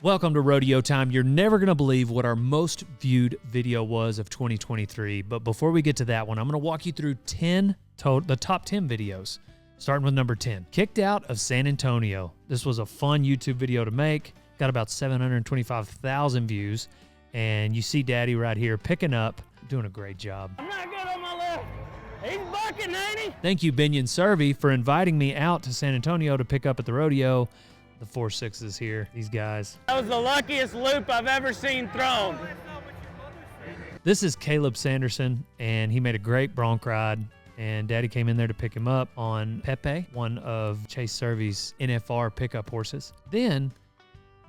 Welcome to Rodeo Time. You're never going to believe what our most viewed video was of 2023. But before we get to that one, I'm going to walk you through the top 10 videos, starting with number 10. Kicked out of San Antonio. This was a fun YouTube video to make. Got about 725,000 views. And you see Daddy right here picking up, doing a great job. I'm not good on my left. He's bucking, ain't he? Thank you, Binion Servey, for inviting me out to San Antonio to pick up at the rodeo. The 4.6s here, these guys. That was the luckiest loop I've ever seen thrown. This is Caleb Sanderson, and he made a great bronc ride, and Daddy came in there to pick him up on Pepe, one of Chase Servey's NFR pickup horses. Then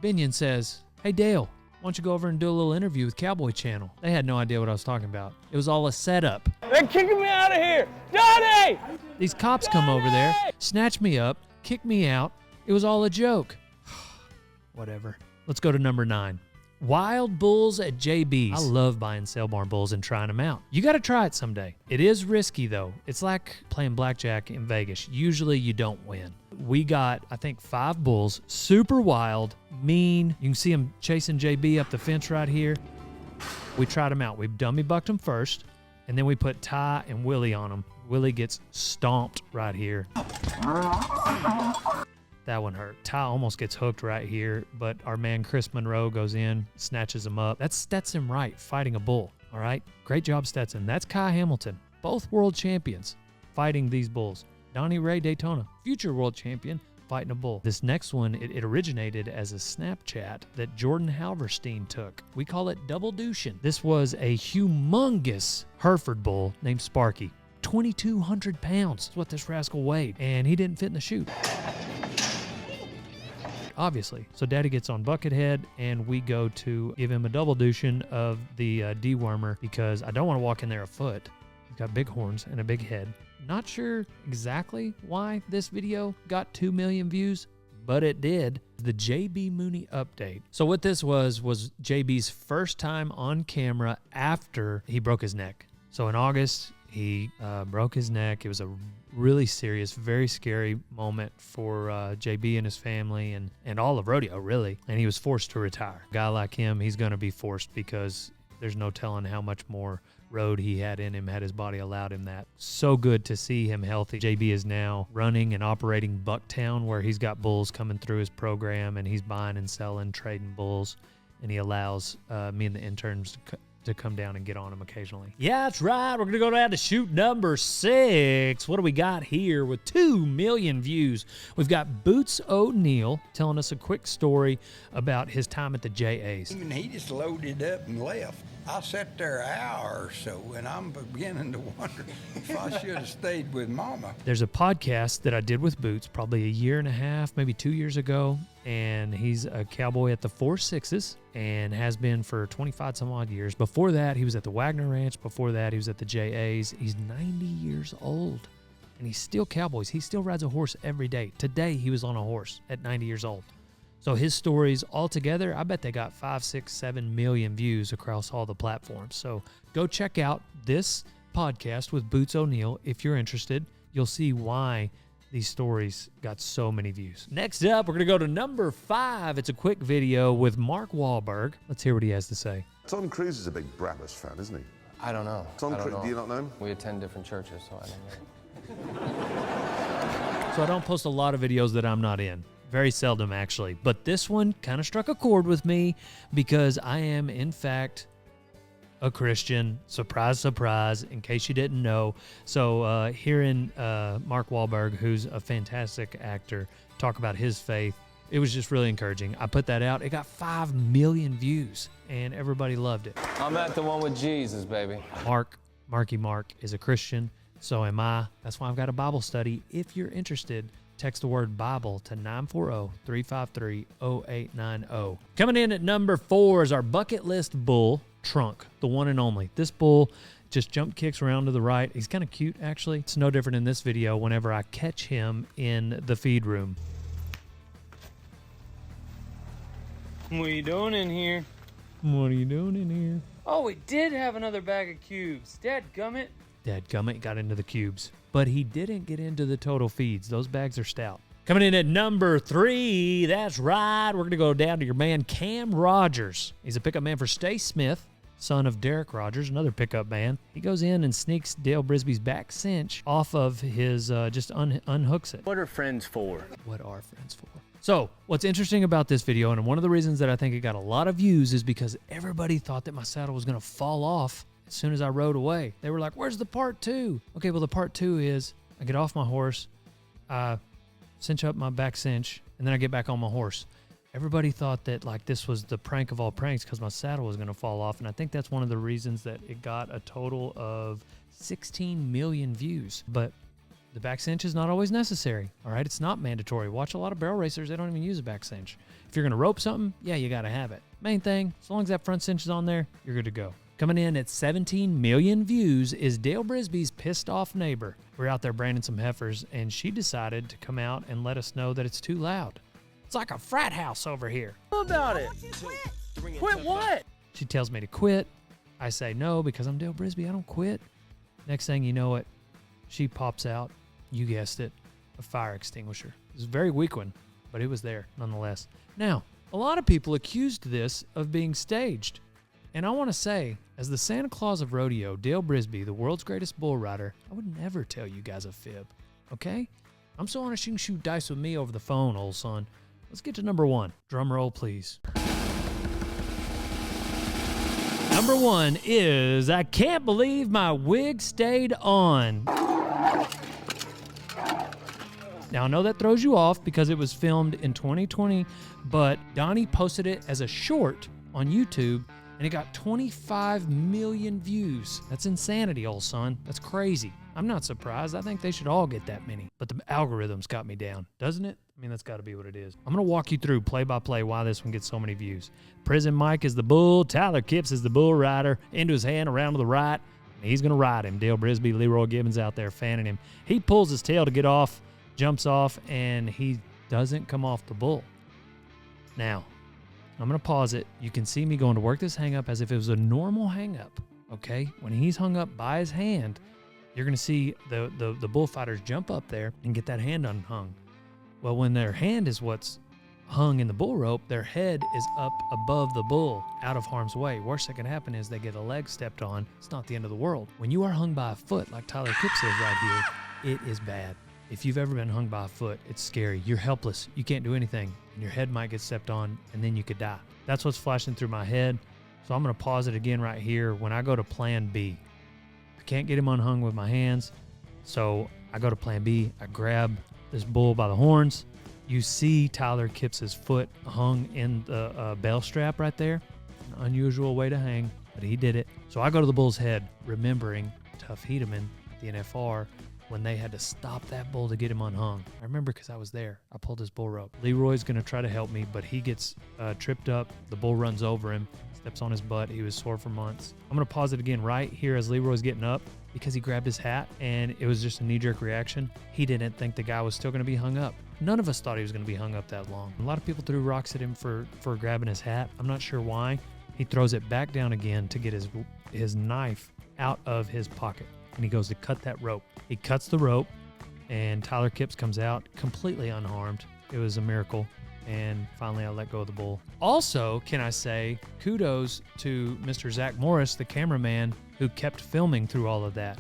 Binion says, "Hey Dale, why don't you go over and do a little interview with Cowboy Channel?" They had no idea what I was talking about. It was all a setup. They're kicking me out of here. Johnny! These cops come over there, snatch me up, kick me out. It was all a joke. Whatever. Let's go to number 9. Wild bulls at JB's. I love buying sale barn bulls and trying them out. You got to try it someday. It is risky though. It's like playing blackjack in Vegas. Usually you don't win. We got, I think, 5 bulls, super wild, mean. You can see them chasing JB up the fence right here. We tried them out. We dummy bucked them first, and then we put Ty and Willie on them. Willie gets stomped right here. That one hurt. Ty almost gets hooked right here, but our man Chris Monroe goes in, snatches him up. That's Stetson Wright fighting a bull, all right? Great job, Stetson. That's Kai Hamilton, both world champions fighting these bulls. Donnie Ray Daytona, future world champion, fighting a bull. This next one, it originated as a Snapchat that Jordan Halverstein took. We call it double douching. This was a humongous Hereford bull named Sparky. 2,200 pounds is what this rascal weighed, and he didn't fit in the chute. Obviously. So Daddy gets on Buckethead, and we go to give him a double douching of the dewormer because I don't want to walk in there afoot. He's got big horns and a big head. Not sure exactly why this video got 2 million views, but it did. The JB Mooney update. So what this was JB's first time on camera after he broke his neck. So in August, he broke his neck. It was a really serious, very scary moment for JB and his family and all of rodeo, really. And he was forced to retire. A guy like him, he's going to be forced because there's no telling how much more road he had in him had his body allowed him that. So good to see him healthy. JB is now running and operating Bucktown, where he's got bulls coming through his program, and he's buying and selling, trading bulls, and he allows me and the interns to come down and get on him occasionally. Yeah, that's right. We're going to go down to shoot number 6. What do we got here with 2 million views? We've got Boots ONeal telling us a quick story about his time at the JAs. Even he just loaded up and left. I sat there an hour or so, and I'm beginning to wonder if I should have stayed with Mama. There's a podcast that I did with Boots probably a year and a half, maybe 2 years ago, and he's a cowboy at the 4.6s and has been for 25 some odd years. Before that, he was at the Wagner Ranch. Before that, he was at the JAs. He's 90 years old, and he's still cowboys. He still rides a horse every day. Today, he was on a horse at 90 years old. So his stories all together, I bet they got 5, 6, 7 million views across all the platforms. So go check out this podcast with Boots ONeal if you're interested. You'll see why these stories got so many views. Next up, we're going to go to number 5. It's a quick video with Mark Wahlberg. Let's hear what he has to say. Tom Cruise is a big Brabus fan, isn't he? I don't know. Do you not know him? We attend different churches, so I don't know. So I don't post a lot of videos that I'm not in. Very seldom, actually. But this one kind of struck a chord with me because I am, in fact, a Christian. Surprise, surprise, in case you didn't know. So hearing Mark Wahlberg, who's a fantastic actor, talk about his faith, it was just really encouraging. I put that out. It got 5 million views, and everybody loved it. I'm at the one with Jesus, baby. Marky Mark is a Christian. So am I. That's why I've got a Bible study. If you're interested, text the word Bible to 940-353-0890. Coming in at number 4 is our bucket list bull, Trunk, the one and only. This bull just jump kicks around to the right. He's kind of cute, actually. It's no different in this video whenever I catch him in the feed room. What are you doing in here? What are you doing in here? Oh, we did have another bag of cubes. Dadgummit. Dadgummit got into the cubes. But he didn't get into the total feeds. Those bags are stout. Coming in at number 3, that's right, we're going to go down to your man Cam Rogers. He's a pickup man for Stay Smith, son of Derek Rogers, another pickup man. He goes in and sneaks Dale Brisby's back cinch off of his, just unhooks it. What are friends for? What are friends for? So, what's interesting about this video, and one of the reasons that I think it got a lot of views, is because everybody thought that my saddle was going to fall off as soon as I rode away. They were like, where's the part 2? Okay, well, the part 2 is I get off my horse, I cinch up my back cinch, and then I get back on my horse. Everybody thought that like this was the prank of all pranks because my saddle was going to fall off, and I think that's one of the reasons that it got a total of 16 million views. But the back cinch is not always necessary, all right? It's not mandatory. Watch a lot of barrel racers, they don't even use a back cinch. If you're going to rope something, yeah, you got to have it. Main thing, as long as that front cinch is on there, you're good to go. Coming in at 17 million views is Dale Brisby's pissed off neighbor. We're out there branding some heifers, and she decided to come out and let us know that it's too loud. It's like a frat house over here. What about it? Quit what? She tells me to quit. I say no because I'm Dale Brisby. I don't quit. Next thing you know it, she pops out, you guessed it, a fire extinguisher. It was a very weak one, but it was there nonetheless. Now, a lot of people accused this of being staged. And I want to say, as the Santa Claus of rodeo, Dale Brisby, the world's greatest bull rider, I would never tell you guys a fib, okay? I'm so honest you can shoot dice with me over the phone, old son. Let's get to number 1. Drum roll, please. Number 1 is I can't believe my wig stayed on. Now, I know that throws you off because it was filmed in 2020, but Donnie posted it as a short on YouTube, and it got 25 million views. That's insanity, old son. That's crazy. I'm not surprised. I think they should all get that many. But the algorithms got me down, doesn't it? I mean, that's got to be what it is. I'm going to walk you through play-by-play why this one gets so many views. Prison Mike is the bull. Tyler Kipps is the bull rider. Into his hand, around to the right. And he's going to ride him. Dale Brisby, Leroy Gibbons out there fanning him. He pulls his tail to get off, jumps off, and he doesn't come off the bull. Now, I'm going to pause it. You can see me going to work this hang-up as if it was a normal hang-up, okay? When he's hung up by his hand, you're going to see the bullfighters jump up there and get that hand unhung. Well, when their hand is what's hung in the bull rope, their head is up above the bull, out of harm's way. Worst that can happen is they get a leg stepped on. It's not the end of the world. When you are hung by a foot, like Tyler Kipps is right here, it is bad. If you've ever been hung by a foot, it's scary. You're helpless. You can't do anything. And your head might get stepped on, and then you could die. That's what's flashing through my head. So I'm going to pause it again right here. When I go to plan B, I can't get him unhung with my hands. So I go to plan B. I grab this bull by the horns. You see Tyler Kipps' foot hung in the bell strap right there. An unusual way to hang, but he did it. So I go to the bull's head, remembering Tuff Hedeman, the NFR, when they had to stop that bull to get him unhung. I remember because I was there. I pulled his bull rope. Leroy's going to try to help me, but he gets tripped up. The bull runs over him, steps on his butt. He was sore for months. I'm going to pause it again right here as Leroy's getting up because he grabbed his hat, and it was just a knee-jerk reaction. He didn't think the guy was still going to be hung up. None of us thought he was going to be hung up that long. A lot of people threw rocks at him for grabbing his hat. I'm not sure why. He throws it back down again to get his knife out of his pocket, and he goes to cut that rope. He cuts the rope, and Tyler Kipps comes out completely unharmed. It was a miracle, and finally I let go of the bull. Also, can I say kudos to Mr. Zach Morris, the cameraman, who kept filming through all of that.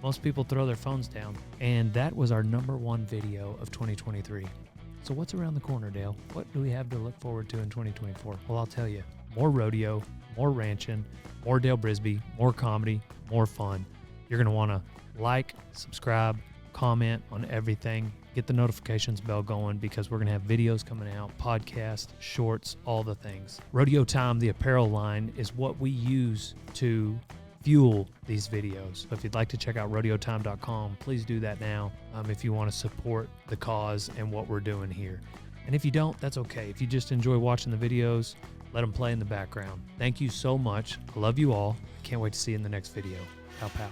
Most people throw their phones down, and that was our #1 video of 2023. So what's around the corner, Dale? What do we have to look forward to in 2024? Well, I'll tell you, more rodeo, more ranching, more Dale Brisby, more comedy, more fun. You're going to want to like, subscribe, comment on everything. Get the notifications bell going because we're going to have videos coming out, podcasts, shorts, all the things. Rodeo Time, the apparel line, is what we use to fuel these videos. So if you'd like to check out rodeotime.com, please do that now if you want to support the cause and what we're doing here. And if you don't, that's okay. If you just enjoy watching the videos, let them play in the background. Thank you so much. I love you all. Can't wait to see you in the next video. Pow, pow.